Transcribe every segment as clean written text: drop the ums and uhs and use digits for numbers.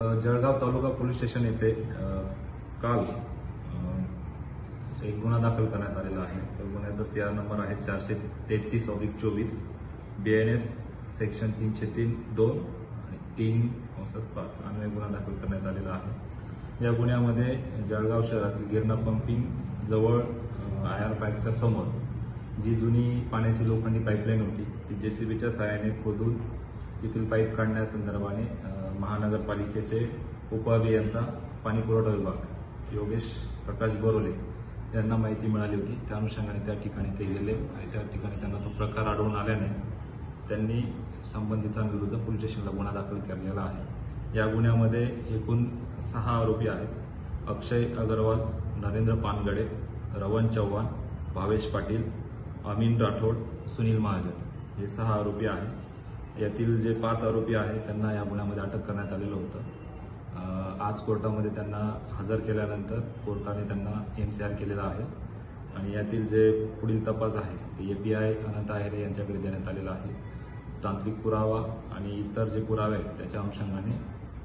जळगाव तालुका police station येथे काल एक गुन्हा दाखल करण्यात आलेला आहे. तर गुन्ह्याचा CR नंबर आहे 433/24 BNS सेक्शन 303(2) आणि 3/5 अन्वये गुन्हा दाखल करण्यात आलेला आहे. या गुन्ह्यामध्ये जळगाव शहरातील गिरणा पंपिंग जवळ IR पाईपच्या समोर जी जुनी पाण्याची लोखंडी पाईपलाईन होती ती JCBच्या सहाय्याने खोदून तिथील पाईप काढण्यासंदर्भाने महानगरपालिकेचे उपअभियंता पाणी पुरवठा विभाग योगेश प्रकाश बोरोले यांना माहिती मिळाली होती. त्या अनुषंगाने त्या ठिकाणी ते गेले आणि त्या ठिकाणी त्यांना तो प्रकार आढळून आल्याने त्यांनी संबंधितांविरुद्ध पोलीस स्टेशनला गुन्हा दाखल केलेला आहे. या गुन्ह्यामध्ये एकूण 6 आरोपी आहेत. अक्षय अग्रवाल, नरेंद्र पानगडे, रवन चव्हाण, भावेश पाटील, अमीन राठोड, सुनील महाजन हे 6 आरोपी आहेत. यातील जे 5 आरोपी आहेत त्यांना या गुन्ह्यामध्ये अटक करण्यात आलेलं होतं. आज कोर्टामध्ये त्यांना हजर केल्यानंतर कोर्टाने त्यांना MCR केलेला आहे आणि यातील जे पुढील तपास आहे ते API अनंत आहेरे यांच्याकडे देण्यात आलेला आहे. तांत्रिक पुरावा आणि इतर जे पुरावे आहेत त्याच्या अनुषंगाने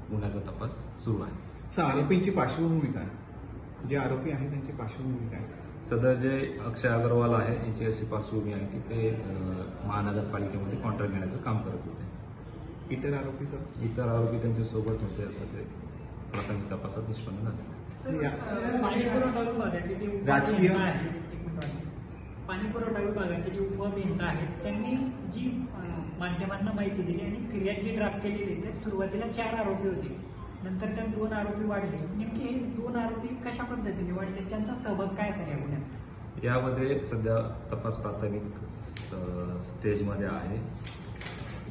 गुन्ह्याचा तपास सुरू आहे. आरोपींची पार्श्वभूमी काय, जे आरोपी आहेत त्यांची पार्श्वभूमी काय? सदर जे अक्षय अग्रवाल आहे यांची अशी पार्श्वभूमी आहे की ते महानगरपालिकेमध्ये कॉन्ट्रॅक्ट घेण्याचं काम करत होते. इतर आरोपी सर? इतर आरोपी त्यांच्या सोबत होते असं ते प्राथमिक तपासात निष्पन्न झाले. पाणी पुरवठा विभागाचे जे राजकीय पाणी पुरवठा विभागाचे जे उपअभियंता आहेत त्यांनी जी माध्यमांना माहिती दिली आणि फिर्याद जी ड्राफ्ट केलेली तर सुरुवातीला 4 आरोपी होते, नंतर त्या 2 आरोपी वाढले. नेमके हे 2 आरोपी कशा पद्धतीने वाढले, त्यांचा सहभाग काय असेल या गुन्ह्यात? यामध्ये सध्या तपास प्राथमिक स्टेजमध्ये आहे.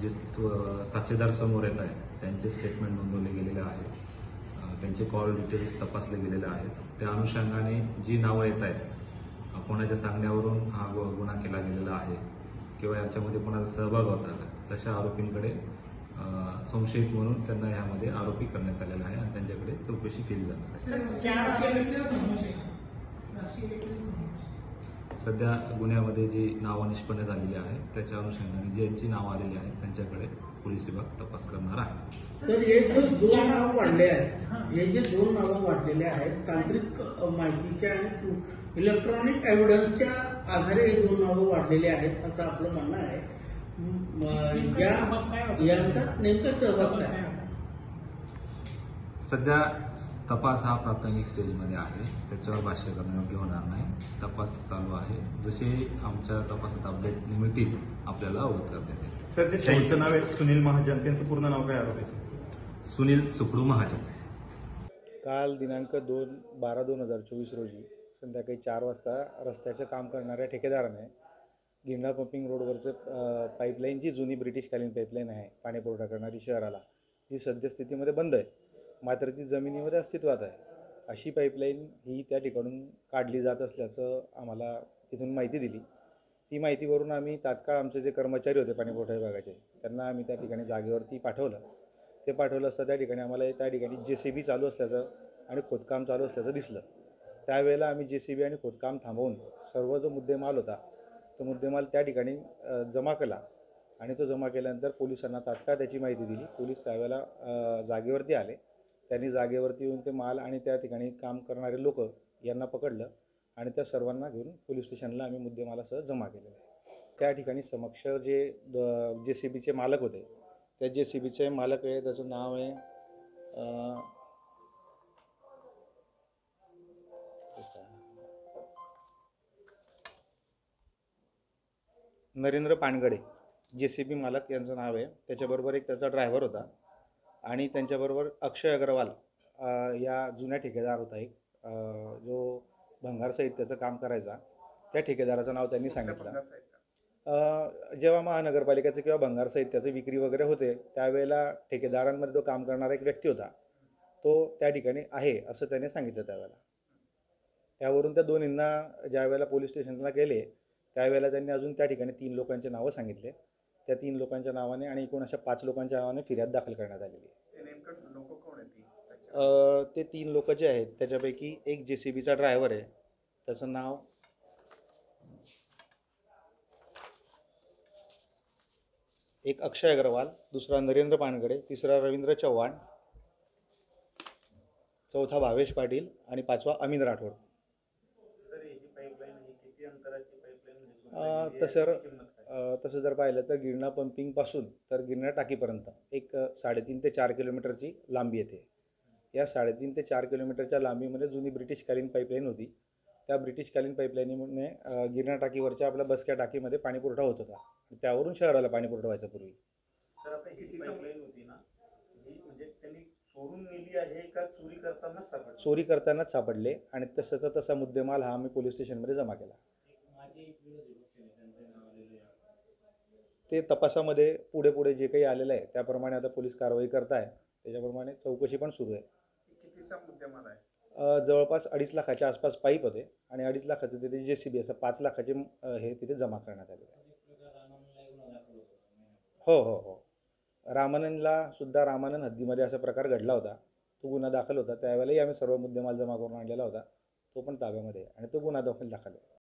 जे साक्षीदार समोर येत आहेत त्यांचे स्टेटमेंट नोंदवले गेलेले आहेत, त्यांचे कॉल डिटेल्स तपासले गेलेले आहेत. त्या अनुषंगाने जी नावं येत आहेत कोणाच्या सांगण्यावरून हा गुन्हा केला गेलेला आहे किंवा याच्यामध्ये कोणाचा सहभाग होता तशा आरोपींकडे संशयित म्हणून त्यांना यामध्ये आरोपी करण्यात आलेला आहे आणि त्यांच्याकडे चौकशी केली जाणार आहे. सध्या गुन्ह्यामध्ये जी नावं निष्पन्न झालेली आहेत त्याच्या अनुषंगाने ज्यांची नावं आलेली आहेत त्यांच्याकडे पोलीस विभाग तपास करणार आहे. सर, हे जे 2 नावं वाढले आहेत, हे जे 2 नावं वाढलेले आहेत तांत्रिक माहितीच्या आणि इलेक्ट्रॉनिक एव्हिडन्सच्या आधारे हे 2 नावं वाढलेले आहेत असं आपलं म्हणणं आहे. यांचा नेमका सहभाग काय? सध्या तपास हा प्राथमिक स्टेजमध्ये आहे, त्याच्यावर भाष्य करणं योग्य होणार नाही. तपास चालू आहे. जसे आमच्या तपासात अपडेट मिळतील आपल्याला अवगत करण्यात येईल. सर, जे शेवटचं नाव आहे सुनील महाजन, त्यांचं पूर्ण नाव काय आरोपीचं? सुनील सुकडू महाजन. काल दिनांक 12/12/2024 रोजी संध्याकाळी 4 वाजता रस्त्याचं काम करणाऱ्या ठेकेदाराने गिरणा पंपिंग रोडवरचं पाईपलाईन जी जुनी ब्रिटिशकालीन पाईपलाईन आहे पाणी पुरवठा करणारी शहराला, जी सद्यस्थितीमध्ये बंद आहे मात्र ती जमिनीमध्ये अस्तित्वात आहे, अशी पाईपलाईन ही त्या ठिकाणून काढली जात असल्याचं आम्हाला तिथून माहिती दिली. ती माहितीवरून आम्ही तात्काळ आमचे जे कर्मचारी होते पाणी पुरवठा विभागाचे त्यांना आम्ही त्या ठिकाणी जागेवरती पाठवलं. ते पाठवलं असता त्या ठिकाणी आम्हाला त्या ठिकाणी JCB चालू असल्याचं आणि खोदकाम चालू असल्याचं दिसलं. त्यावेळेला आम्ही JCB आणि खोदकाम थांबवून सर्व जो मुद्देमाल होता तो मुद्देमाल त्या ठिकाणी जमा केला आणि तो जमा केल्यानंतर पोलिसांना तात्काळ त्याची माहिती दिली. पोलीस त्यावेळेला जागेवरती आले. त्यांनी जागेवरती येऊन ते माल आणि त्या ठिकाणी काम करणारे लोक यांना पकडलं आणि त्या सर्वांना घेऊन पोलीस स्टेशनला आम्ही मुद्देमालासह जमा केलेलं आहे. त्या ठिकाणी समक्ष जे JCBचे मालक होते त्या JCBचे मालक आहे, त्याचं नाव आहे नरेंद्र पानगडे, JCB मालक यांचं नाव आहे. त्याच्याबरोबर एक त्याचा ड्रायव्हर होता आणि त्यांच्याबरोबर अक्षय अग्रवाल या जुन्या ठेकेदार होता एक, जो भंगार साहित्याचं काम करायचा. त्या ठेकेदाराचं नाव त्यांनी सांगितलं. जेव्हा महानगरपालिकेचं किंवा भंगार साहित्याचं विक्री वगैरे होते त्यावेळेला ठेकेदारांमध्ये तो काम करणारा एक व्यक्ती होता, तो त्या ठिकाणी आहे असं त्याने सांगितलं त्यावेळेला. त्यावरून त्या दोन्हींना ज्या वेळेला पोलीस स्टेशनला गेले त्यावेळेला त्यांनी अजून त्या ठिकाणी 3 लोकांचे नावं सांगितले. त्या 3 लोकांच्या नावाने आणि एकूण अशा 5 लोकांच्या नावाने फिर्याद दाखल करण्यात आलेली आहे. ते 3 लोक जे आहेत त्याच्यापैकी एक JCBचा ड्रायव्हर आहे, त्याचं नाव एक अक्षय अग्रवाल, दुसरा नरेंद्र पानगडे, तिसरा रवींद्र चव्हाण चौथा भावेश पाटील आणि पाचवा अमीन राठोड. तसं जर पाहिलं तर गिरणा पंपिंगपासून तर गिरणा टाकीपर्यंत एक 3.5 ते 4 किलोमीटरची लांबी येते. या 3.5 ते 4 किलोमीटरच्या लांबीमध्ये जुनी ब्रिटिशकालीन पाईपलाईन होती. त्या ब्रिटिशकालीन पाईपलाईनीमुळे गिरणा टाकीवरच्या आपल्या बसक्या टाकीमध्ये पाणी पुरवठा होत होता. त्यावरून शहराला पाणी पुरवठा व्हायचा पूर्वी. सर आता ही पाईपलाईन होती ना, ही म्हणजे त्यांनी चोरून नेली आहे का चोरी करतानाच सापडली? चोरी करतानाच सापडले आणि तसाचा तसा मुद्देमाल हा आम्ही पोलीस स्टेशनमध्ये जमा केला. ते तपासामध्ये पुढे जे काही आलेलं आहे त्याप्रमाणे आता पोलीस कारवाई करत आहे. त्याच्याप्रमाणे चौकशी पण सुरू आहे. कितीचा मुद्देमाल आहे? जवळपास 2.5 लाखाच्या आसपास पाईप होते आणि 2.5 लाखाचे तिथे JCB असं 5 लाखाचे हे तिथे जमा करण्यात आले. हो. रामानंदला सुद्धा रामानंद हद्दीमध्ये असा प्रकार घडला होता. तो गुन्हा दाखल होता. त्यावेळेलाही आम्ही सर्व मुद्देमाल जमा करून आणलेला होता. तो पण ताब्यामध्ये आणि तो गुन्हा दाखल आहे.